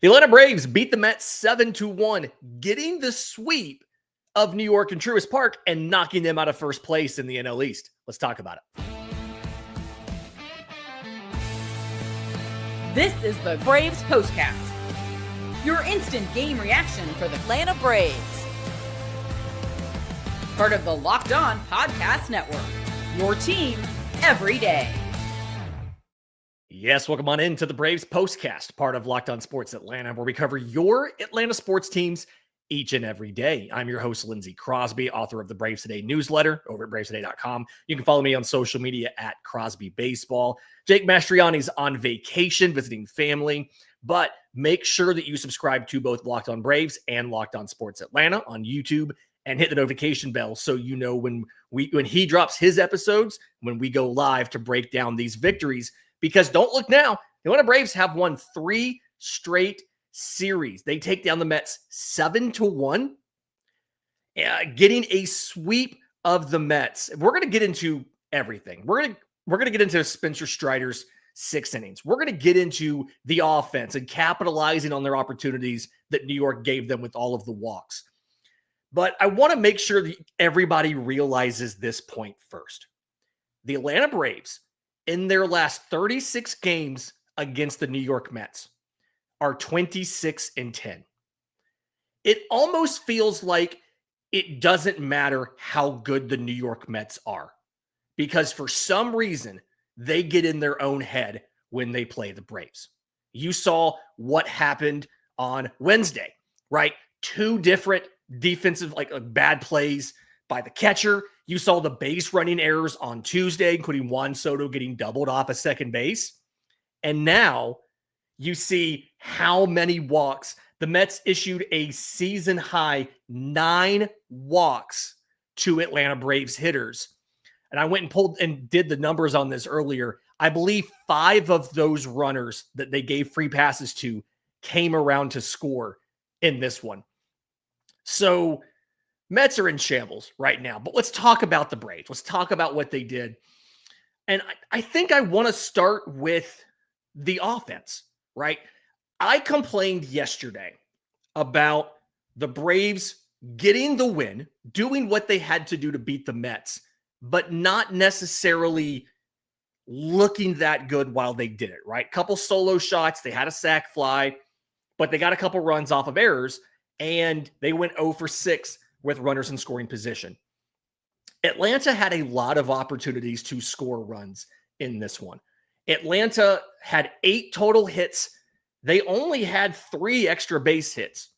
The Atlanta Braves beat the Mets 7-1, getting the sweep of New York and Truist Park and knocking them out of first place in the NL East. Let's talk about it. This is the Braves Postcast, your instant game reaction for the Atlanta Braves. Part of the Locked On Podcast Network, your team every day. Yes, welcome on into the Braves Postcast, part of Locked On Sports Atlanta, where we cover your Atlanta sports teams each and every day. I'm your host, Lindsay Crosby, author of the Braves Today newsletter over at bravestoday.com. You can follow me on social media at Crosby Baseball. Jake Mastriani's on vacation, visiting family, but make sure that you subscribe to both Locked On Braves and Locked On Sports Atlanta on YouTube and hit the notification bell so you know when he drops his episodes, when we go live to break down these victories. Because don't look now, the Atlanta Braves have won 3 straight series. They take down the Mets 7-1, getting a sweep of the Mets. We're going to get into everything. We're going to get into Spencer Strider's 6 innings. We're going to get into the offense and capitalizing on their opportunities that New York gave them with all of the walks. But I want to make sure that everybody realizes this point first. The Atlanta Braves, in their last 36 games against the New York Mets, are 26-10. It almost feels like it doesn't matter how good the New York Mets are, because for some reason, they get in their own head when they play the Braves. You saw what happened on Wednesday, right? 2 different defensive, bad plays by the catcher. You saw the base running errors on Tuesday, including Juan Soto getting doubled off at second base. And now you see how many walks. The Mets issued a season-high 9 walks to Atlanta Braves hitters. And I went and pulled and did the numbers on this earlier. I believe 5 of those runners that they gave free passes to came around to score in this one. So Mets are in shambles right now, but let's talk about the Braves. Let's talk about what they did. And I think I want to start with the offense, right? I complained yesterday about the Braves getting the win, doing what they had to do to beat the Mets, but not necessarily looking that good while they did it, right? Couple solo shots, they had a sac fly, but they got a couple runs off of errors, and they went 0 for 6 with runners in scoring position. Atlanta had a lot of opportunities to score runs in this one. Atlanta had 8 total hits. They only had 3 extra base hits,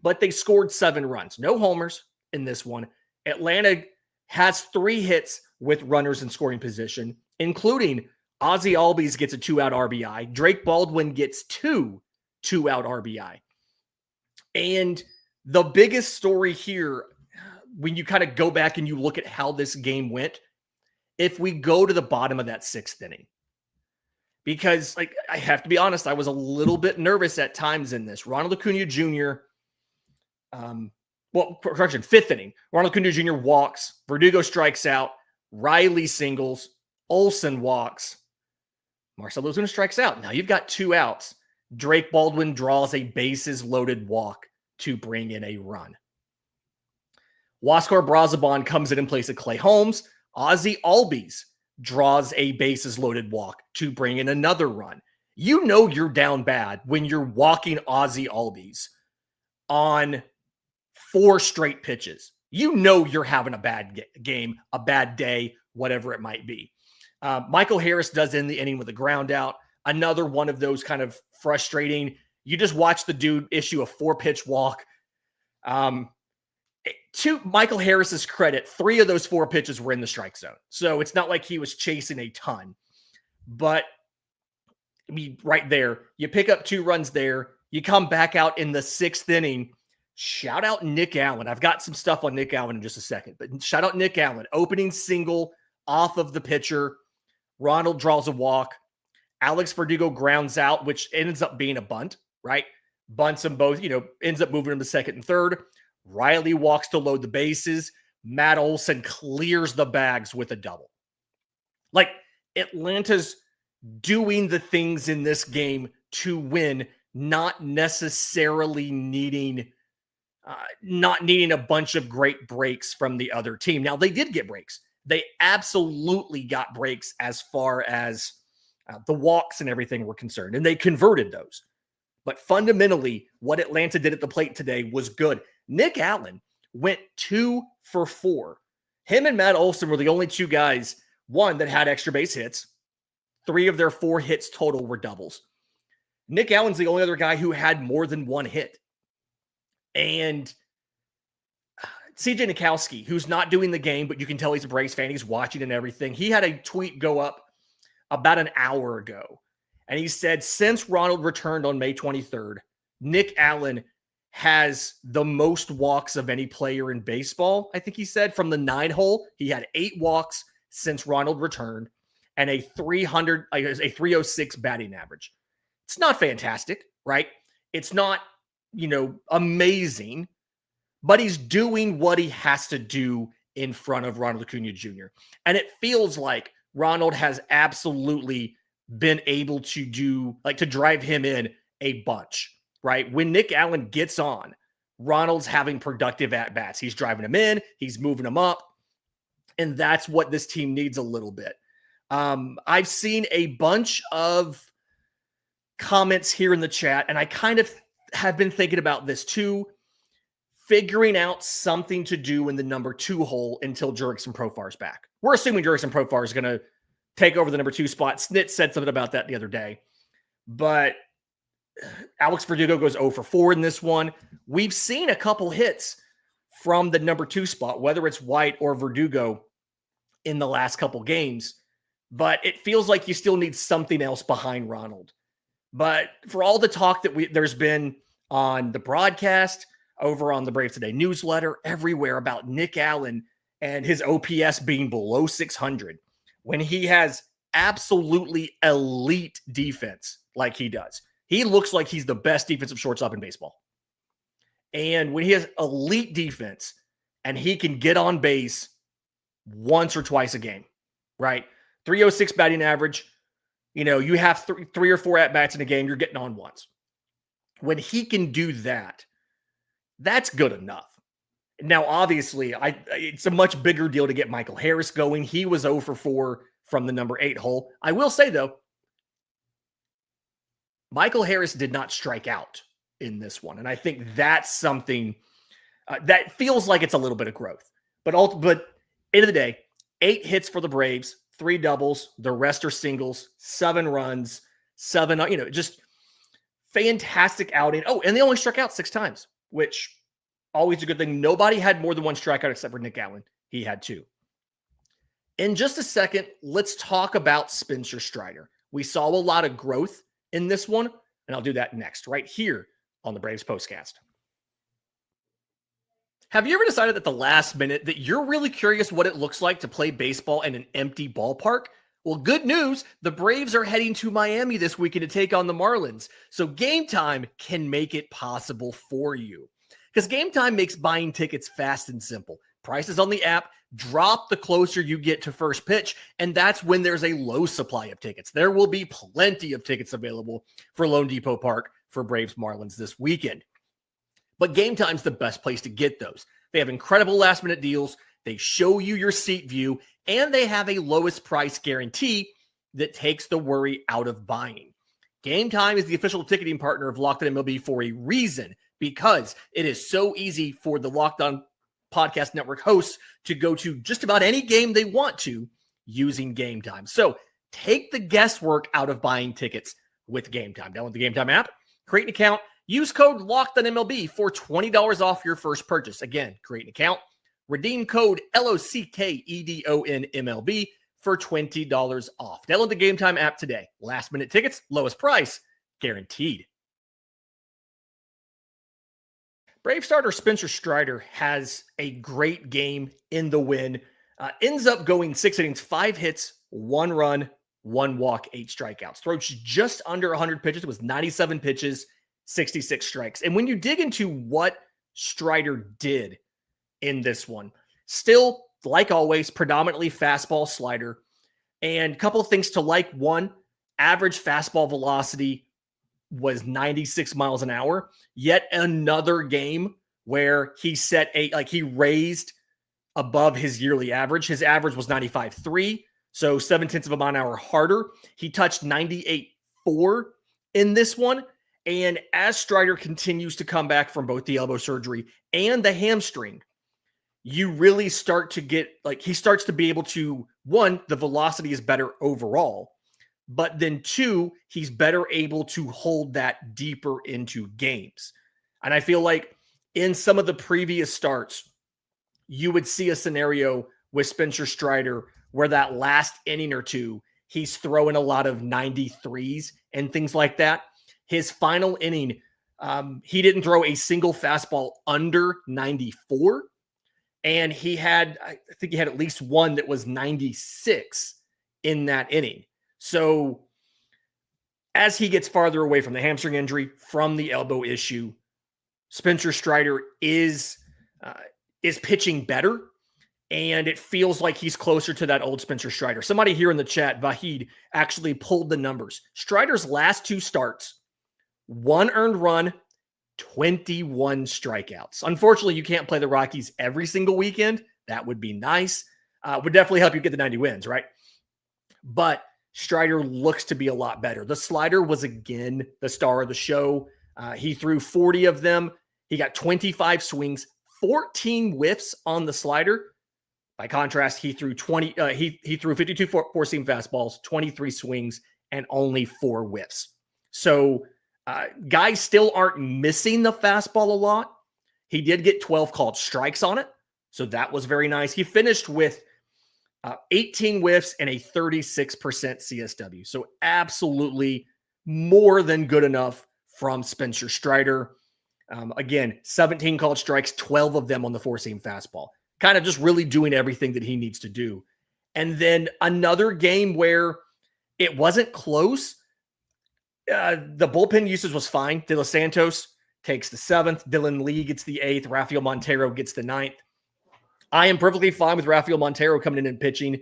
but they scored 7 runs. No homers in this one. Atlanta has 3 hits with runners in scoring position, including Ozzie Albies gets a 2-out RBI. Drake Baldwin gets 2 2-out RBI. And the biggest story here, when you kind of go back and you look at how this game went, if we go to the bottom of that 6th inning, because I have to be honest, I was a little bit nervous at times in this. Ronald Acuna Jr., 5th inning, Ronald Acuna Jr. walks, Verdugo strikes out, Riley singles, Olsen walks, Marcell Ozuna strikes out. Now you've got 2 outs. Drake Baldwin draws a bases-loaded walk to bring in a run. Huascar Brazoban comes in place of Clay Holmes. Ozzie Albies draws a bases-loaded walk to bring in another run. You know you're down bad when you're walking Ozzie Albies on 4 straight pitches. You know you're having a bad game, a bad day, whatever it might be. Michael Harris does end the inning with a ground out. Another one of those kind of frustrating. You just watch the dude issue a 4-pitch walk. To Michael Harris's credit, 3 of those 4 pitches were in the strike zone. So it's not like he was chasing a ton. But right there, you pick up 2 runs there. You come back out in the 6th inning. Shout out Nick Allen. I've got some stuff on Nick Allen in just a second. But shout out Nick Allen. Opening single off of the pitcher. Ronald draws a walk. Alex Verdugo grounds out, which ends up being a bunt, right? Bunts them both, ends up moving them to 2nd and 3rd. Riley walks to load the bases. Matt Olson clears the bags with a double. Atlanta's doing the things in this game to win not necessarily not needing a bunch of great breaks from the other team. Now, they did get breaks. They absolutely got breaks as far as the walks and everything were concerned, and they converted those. But fundamentally, what Atlanta did at the plate today was good. Nick Allen went 2 for 4. Him and Matt Olson were the only two guys, one, that had extra base hits. 3 of their 4 hits total were doubles. Nick Allen's the only other guy who had more than one hit. And CJ Nikowski, who's not doing the game, but you can tell he's a Braves fan. He's watching and everything. He had a tweet go up about an hour ago. And he said, since Ronald returned on May 23rd, Nick Allen has the most walks of any player in baseball. I think he said from the 9 hole, he had 8 walks since Ronald returned and a 306 batting average. It's not fantastic, right? It's not, amazing, but he's doing what he has to do in front of Ronald Acuna Jr. And it feels like Ronald has absolutely been able to drive him in a bunch, right? When Nick Allen gets on, Ronald's having productive at-bats. He's driving him in, he's moving him up, and that's what this team needs a little bit. I've seen a bunch of comments here in the chat, and I kind of have been thinking about this too, figuring out something to do in the number 2 hole until Jurickson Profar's back. We're assuming Jurickson Profar is going to take over the number 2 spot. Snit said something about that the other day. But Alex Verdugo goes 0 for 4 in this one. We've seen a couple hits from the number 2 spot, whether it's White or Verdugo in the last couple games. But it feels like you still need something else behind Ronald. But for all the talk that there's been on the broadcast, over on the Braves Today newsletter, everywhere about Nick Allen and his OPS being below 600, when he has absolutely elite defense like he does. He looks like he's the best defensive shortstop in baseball. And when he has elite defense and he can get on base once or twice a game, right? 306 batting average. You have 3 or 4 at-bats in a game, you're getting on once. When he can do that, that's good enough. Now, obviously, it's a much bigger deal to get Michael Harris going. He was 0 for 4 from the number 8 hole. I will say, though, Michael Harris did not strike out in this one. And I think that's something that feels like it's a little bit of growth. But end of the day, 8 hits for the Braves, 3 doubles, the rest are singles, 7 runs, 7, just fantastic outing. Oh, and they only struck out 6 times, which always a good thing. Nobody had more than 1 strikeout except for Nick Allen. He had 2. In just a second, let's talk about Spencer Strider. We saw a lot of growth in this one, and I'll do that next, right here on the Braves Postcast. Have you ever decided at the last minute that you're really curious what it looks like to play baseball in an empty ballpark? Well, good news. The Braves are heading to Miami this weekend to take on the Marlins. So GameTime can make it possible for you. Because GameTime makes buying tickets fast and simple. Prices on the app drop the closer you get to first pitch, and that's when there's a low supply of tickets. There will be plenty of tickets available for Lone Depot Park for Braves Marlins this weekend. But GameTime's the best place to get those. They have incredible last-minute deals. They show you your seat view, and they have a lowest price guarantee that takes the worry out of buying. GameTime is the official ticketing partner of Locked On MLB for a reason, because it is so easy for the Locked On Podcast Network hosts to go to just about any game they want to using GameTime. So take the guesswork out of buying tickets with GameTime. Download the GameTime app, create an account, use code LOCKEDONMLB for $20 off your first purchase. Again, create an account, redeem code LOCKEDONMLB for $20 off. Download the GameTime app today. Last minute tickets, lowest price, guaranteed. Brave starter Spencer Strider has a great game in the win. Ends up going 6 innings, 5 hits, 1 run, 1 walk, 8 strikeouts. Throws just under 100 pitches. It was 97 pitches, 66 strikes. And when you dig into what Strider did in this one, still, like always, predominantly fastball slider. And a couple of things to like. One, average fastball velocity was 96 miles an hour. Yet another game where he he raised above his yearly average. His average was 95.3, so 0.7 of a mile an hour harder. He touched 98.4 in this one. And as Strider continues to come back from both the elbow surgery and the hamstring, you really start to get, he starts to be able to, one, the velocity is better overall, but then two, he's better able to hold that deeper into games. And I feel like in some of the previous starts, you would see a scenario with Spencer Strider where that last inning or two, he's throwing a lot of 93s and things like that. His final inning, he didn't throw a single fastball under 94. And I think he had at least one that was 96 in that inning. So as he gets farther away from the hamstring injury, from the elbow issue, Spencer Strider is pitching better. And it feels like he's closer to that old Spencer Strider. Somebody here in the chat, Vahid, actually pulled the numbers. Strider's last two starts, 1 earned run, 21 strikeouts. Unfortunately, you can't play the Rockies every single weekend. That would be nice. Would definitely help you get the 90 wins, right? But Strider looks to be a lot better. The slider was, again, the star of the show. He threw 40 of them. He got 25 swings, 14 whiffs on the slider. By contrast, he threw 52 four-seam fastballs, 23 swings, and only 4 whiffs. So guys still aren't missing the fastball a lot. He did get 12 called strikes on it, so that was very nice. He finished with 18 whiffs and a 36% CSW. So absolutely more than good enough from Spencer Strider. Again, 17 called strikes, 12 of them on the four-seam fastball. Kind of just really doing everything that he needs to do. And then another game where it wasn't close. The bullpen usage was fine. De Los Santos takes the 7th. Dylan Lee gets the 8th. Rafael Montero gets the 9th. I am perfectly fine with Rafael Montero coming in and pitching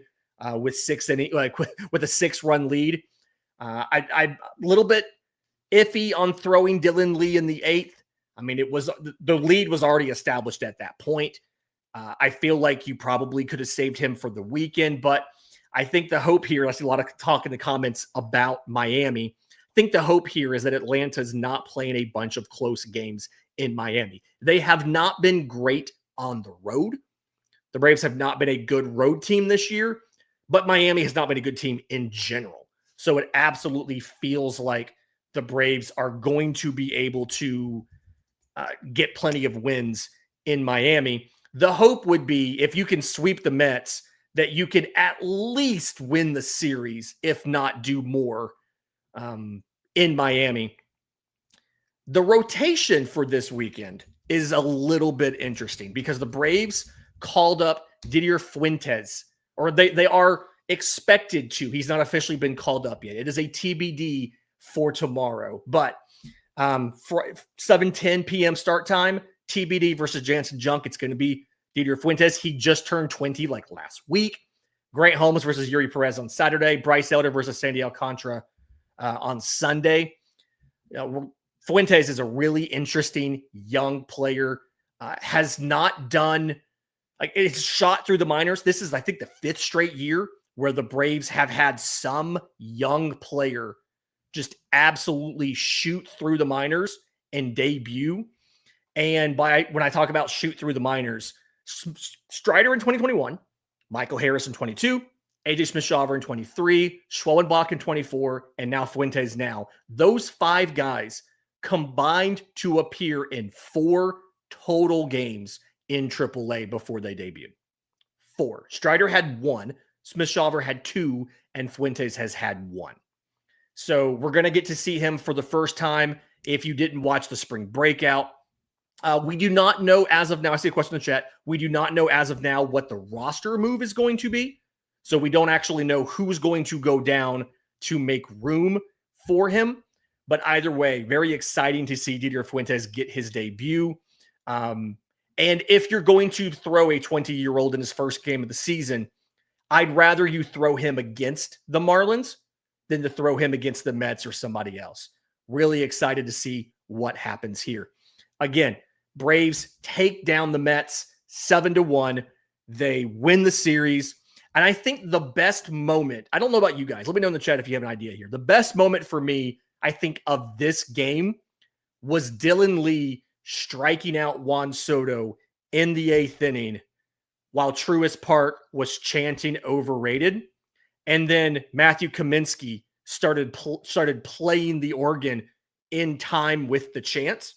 with a 6-run lead. I'm a little bit iffy on throwing Dylan Lee in the 8th. I mean, the lead was already established at that point. I feel like you probably could have saved him for the weekend, but I think the hope here, I see a lot of talk in the comments about Miami. I think the hope here is that Atlanta's not playing a bunch of close games in Miami. They have not been great on the road. The Braves have not been a good road team this year, but Miami has not been a good team in general. So it absolutely feels like the Braves are going to be able to get plenty of wins in Miami. The hope would be, if you can sweep the Mets, that you could at least win the series, if not do more in Miami. The rotation for this weekend is a little bit interesting because the Braves called up Didier Fuentes, or they are expected to. He's not officially been called up yet. It is a TBD for tomorrow, but for 7:10 p.m. start time, TBD versus Jansen Junk. It's going to be Didier Fuentes. He just turned 20 last week. Grant Holmes versus Yuri Perez on Saturday. Bryce Elder versus Sandy Alcantara on Sunday. Fuentes is a really interesting young player. Has not done, it's shot through the minors. This is, I think, the 5th straight year where the Braves have had some young player just absolutely shoot through the minors and debut. And when I talk about shoot through the minors, Strider in 2021, Michael Harris in 22, AJ Smith-Shawver in 23, Schwellenbach in 24, and now Fuentes now. Those 5 guys combined to appear in 4 total games in AAA before they debuted. 4. Strider had 1, Smith-Shawver had 2, and Fuentes has had 1. So we're going to get to see him for the first time. If you didn't watch the spring breakout, we do not know as of now. I see a question in the chat. We do not know as of now what the roster move is going to be. So we don't actually know who's going to go down to make room for him. But either way, very exciting to see Didier Fuentes get his debut. And if you're going to throw a 20-year-old in his first game of the season, I'd rather you throw him against the Marlins than to throw him against the Mets or somebody else. Really excited to see what happens here. Again, Braves take down the Mets 7-1. They win the series. And I think the best moment, I don't know about you guys, let me know in the chat if you have an idea here. The best moment for me, I think, of this game was Dylan Lee striking out Juan Soto in the 8th inning while Truist Park was chanting overrated. And then Matthew Kaminsky started playing the organ in time with the chants.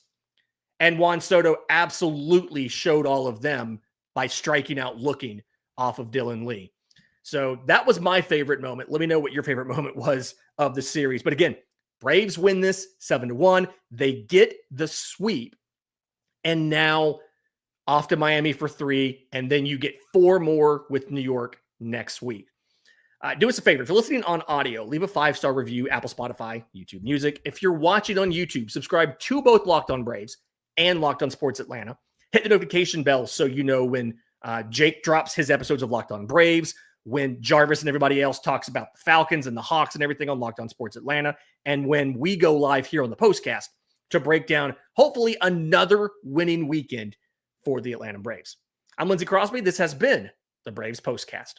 And Juan Soto absolutely showed all of them by striking out looking off of Dylan Lee. So that was my favorite moment. Let me know what your favorite moment was of the series. But again, Braves win this 7-1. They get the sweep. And now off to Miami for 3. And then you get 4 more with New York next week. Do us a favor. If you're listening on audio, leave a 5-star review, Apple, Spotify, YouTube Music. If you're watching on YouTube, subscribe to both Locked On Braves and Locked On Sports Atlanta. Hit the notification bell so you know when Jake drops his episodes of Locked On Braves, when Jarvis and everybody else talks about the Falcons and the Hawks and everything on Locked On Sports Atlanta, and when we go live here on the Postcast to break down, hopefully, another winning weekend for the Atlanta Braves. I'm Lindsay Crosby. This has been the Braves Postcast.